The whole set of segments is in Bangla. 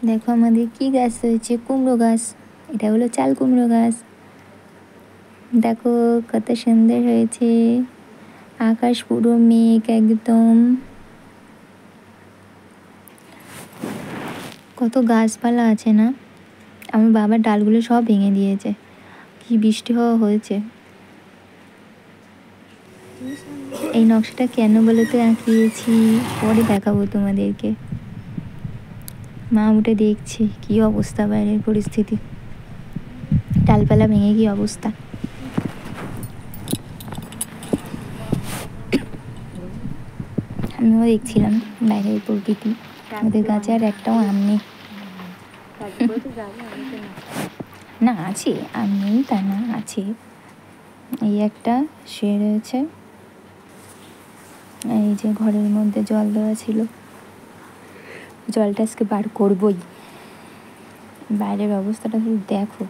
দেখো আমাদের কি গাছ রয়েছে, কুমড়ো গাছ। এটা হলো চাল কুমড়ো গাছ। দেখো কত সুন্দর হয়েছে, আকাশ পুরো মেঘ একদম। কত গাছপালা আছে না, আমার বাবার ডালগুলো সব ভেঙে দিয়েছে। কি বৃষ্টি হওয়া হয়েছে। এই নকশাটা কেন বলে তো আঁকিয়েছি, পরে দেখাবো তোমাদেরকে। মা উঠে দেখছে কি অবস্থা, বাইরের পরিস্থিতি, ডালপালা ভেঙে কি অবস্থা। আমিও দেখছিলাম বাইরের প্রকৃতি। ওদের গাছে আর একটাও আম নেই। না আছে, আম নেই তা না, আছে। এই একটা শুয়ে রয়েছে, এই যে ঘরের মধ্যে জল দেওয়া ছিল, জলটা আজকে বার করবই। বাইরের অবস্থাটা শুধু দেখো,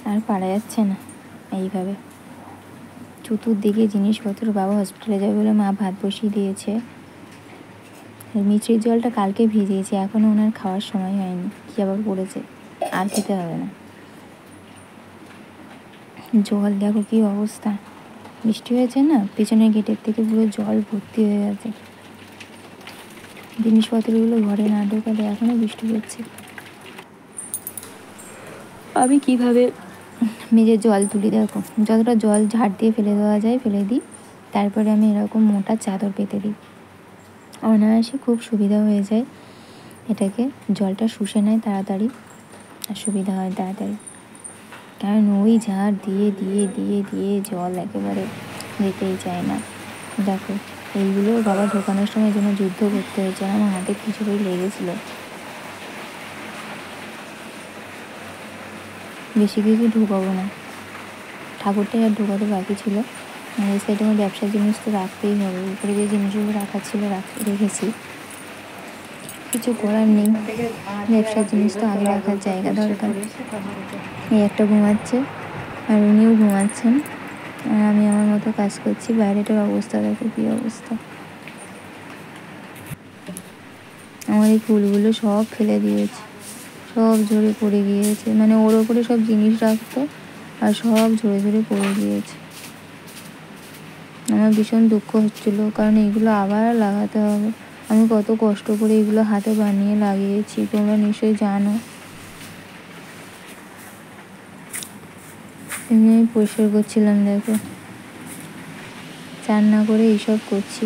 আর পারা যাচ্ছে না এইভাবে। চতুর্দিকে জিনিসপত্র। বাবা হসপিটালে যাবে বলে মা ভাত বসিয়ে দিয়েছে। মিষ্টির জলটা কালকে ভিজিয়েছি, এখনও ওনার খাওয়ার সময় হয়নি, কি আবার পড়েছে, আর খেতে হবে না। জল দেখো কি অবস্থা, বৃষ্টি হয়েছে না, পিছনের গেটের থেকে পুরো জল ভর্তি হয়ে গেছে। জিনিসপত্রগুলো ঘরে না ঢোকালে এখনও বৃষ্টি পড়ছে। আমি কিভাবে মেঝের জল তুলি দেখো, যতটা জল ঝাড় দিয়ে ফেলে দেওয়া যায় ফেলে দিই, তারপরে আমি এরকম মোটা চাদর পেতে দিই, অনায়াসে খুব সুবিধা হয়ে যায়। এটাকে জলটা শুষে নেয় তাড়াতাড়ি, আর সুবিধা হয় তাড়াতাড়ি। কারণ ওই ঝাড় দিয়ে দিয়ে দিয়ে দিয়ে জল একেবারে যেতেই চায় না। দেখো এইগুলো বাবা ঢোকানোর সময় যেন যুদ্ধ করতে হয়েছে, আমার হাতে কিছুই লেগেছিল। বেশি কিছু ঢোকাবো না, ঠাকুরটাই আর ঢোকাতে বাকি ছিল। এই সাইডে আমার ব্যবসার জিনিস তো রাখতেই হবে, উপরে যে জিনিসগুলো রাখার ছিল রেখেছি, কিছু করার নেই। ব্যবসার জিনিস তো আগে রাখার জায়গা দরকার। এই একটা ঘুমাচ্ছে, আর উনিও ঘুমাচ্ছেন, আর আমি আমার মতো কাজ করছি। বাইরেটার অবস্থা দেখো কী অবস্থা। আমার এই ফুলগুলো সব ফেলে দিয়েছে, সব ঝরে পড়ে গিয়েছে, মানে ওর ওপরে সব জিনিস রাখতো আর সব ঝরে ঝরে পড়ে গিয়েছে। আমার ভীষণ দুঃখ হচ্ছিল, কারণ এইগুলো আবার লাগাতে হবে। আমি কত কষ্ট করে এগুলো হাতে বানিয়ে লাগিয়েছি, তোমরা নিশ্চয়ই জানো। এমনি আমি পরিষ্কার করছিলাম, দেখো চান না করে এইসব করছি।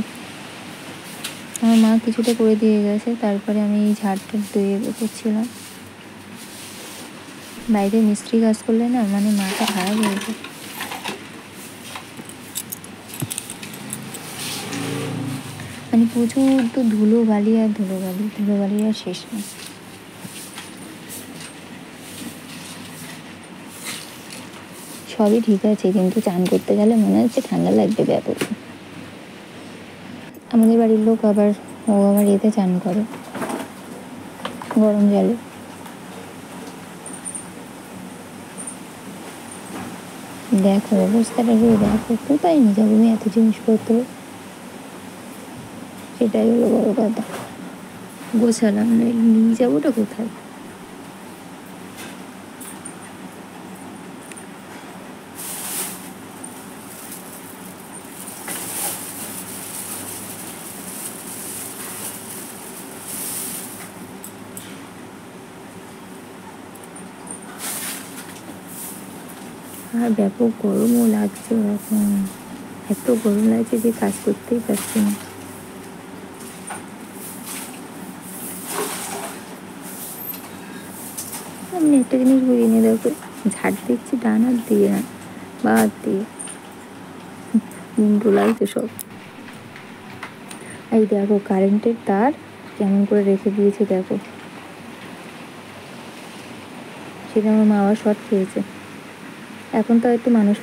আমার মা কিছুটা করে দিয়ে গেছে, তারপরে আমি এই ঝাড়টা ধুয়ে করছিলাম। বাইরে মিস্ত্রি কাজ করলে না মানে মাথা খারাপ হয়ে যায়। মানে প্রচুর তো ধুলো বালি আর ধুলো বালি আর শেষ নেই। সবই ঠিক আছে, কিন্তু চান করতে গেলে মনে হচ্ছে ঠান্ডা লাগবে ব্যাপক। আমাদের বাড়ির লোক আবার এতে চান করে, গরম জলে। দেখো অবস্থাটা দেখো, কোথায় নিয়ে যাবো আমি এত জিনিসপত্র, সেটাই হলো বড় কথা। গোছালাম না, নিয়ে যাবোটা কোথায়। আর ব্যাপক গরমও লাগছে এখন, এত গরম লাগছে যে কাজ করতেই পারছি না। আমি একটা জিনিস বুঝিনি, দেখো ঝাড় দেখছি ডান হাত দিয়ে না, বা হাত দিয়ে, উল্টো লাগছে সব। এই দেখো কারেন্টের তার কেমন করে রেখে দিয়েছে দেখো, সেটা আমার মা আবার শর্ট খেয়েছে। এখন তো একটু মানুষ